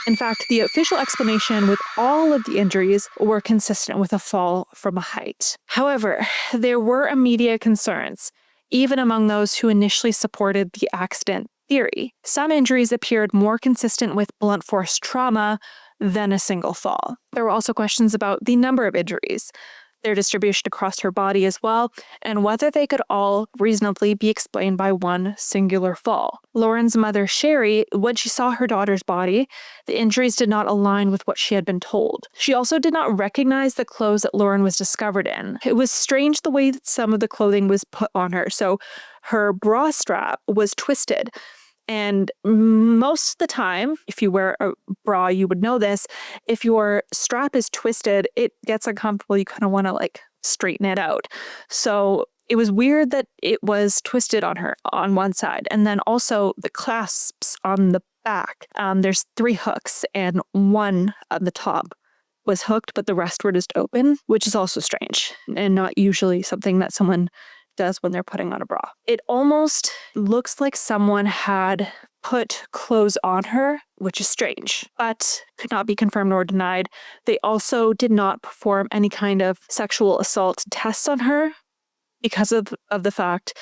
In fact, the official explanation with all of the injuries were consistent with a fall from a height. However, there were immediate concerns, even among those who initially supported the accident theory. Some injuries appeared more consistent with blunt force trauma than a single fall. There were also questions about the number of injuries, their distribution across her body as well, and whether they could all reasonably be explained by one singular fall. Lauren's mother, Sherry, when she saw her daughter's body, the injuries did not align with what she had been told. She also did not recognize the clothes that Lauren was discovered in. It was strange the way that some of the clothing was put on her. So her bra strap was twisted. And most of the time, if you wear a bra, you would know this. If your strap is twisted, it gets uncomfortable. You kind of want to straighten it out. So it was weird that it was twisted on her on one side. And then also the clasps on the back. There's 3 hooks and one on the top was hooked, but the rest were just open, which is also strange and not usually something that someone does when they're putting on a bra. It almost looks like someone had put clothes on her, which is strange, but could not be confirmed or denied. They also did not perform any kind of sexual assault tests on her because of the fact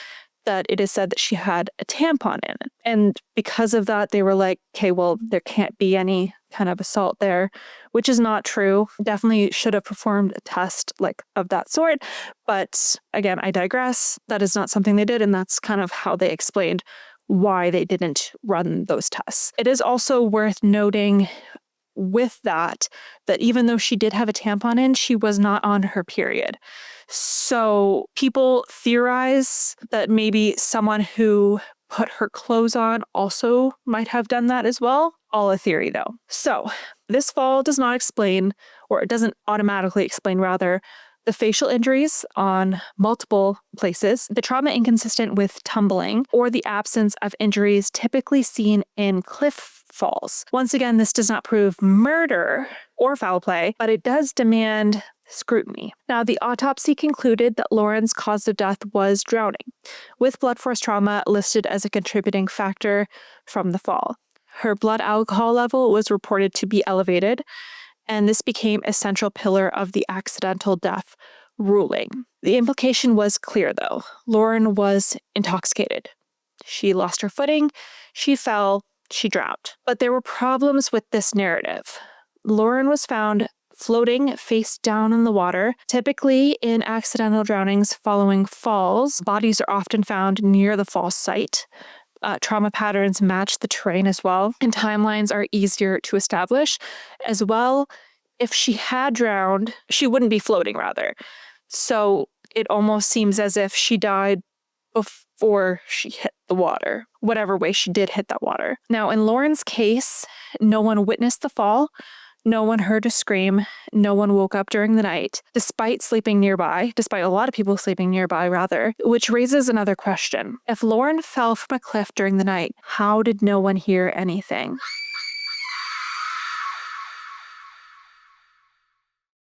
that it is said that she had a tampon in it. And because of that, they were like, okay, well, there can't be any kind of assault there, which is not true. Definitely should have performed a test of that sort. But again, I digress. That is not something they did. And that's kind of how they explained why they didn't run those tests. It is also worth noting with that even though she did have a tampon in, she was not on her period. So people theorize that maybe someone who put her clothes on also might have done that as well. All a theory though. So this fall does not explain, or it doesn't automatically explain rather, the facial injuries on multiple places, the trauma inconsistent with tumbling, or the absence of injuries typically seen in cliff falls. Once again, this does not prove murder or foul play, but it does demand scrutiny. Now, the autopsy concluded that Lauren's cause of death was drowning, with blood force trauma listed as a contributing factor from the fall. Her blood alcohol level was reported to be elevated, and this became a central pillar of the accidental death ruling. The implication was clear, though. Lauren was intoxicated. She lost her footing, she fell, she drowned. But there were problems with this narrative. Lauren was found floating face down in the water. Typically, in accidental drownings following falls, bodies are often found near the fall site. Trauma patterns match the terrain as well, and timelines are easier to establish. As well, if she had drowned, she wouldn't be floating, rather. So it almost seems as if she died before she hit the water, whatever way she did hit that water. Now, in Lauren's case, no one witnessed the fall. No one heard a scream. No one woke up during the night, despite a lot of people sleeping nearby, rather, which raises another question. If Lauren fell from a cliff during the night, how did no one hear anything?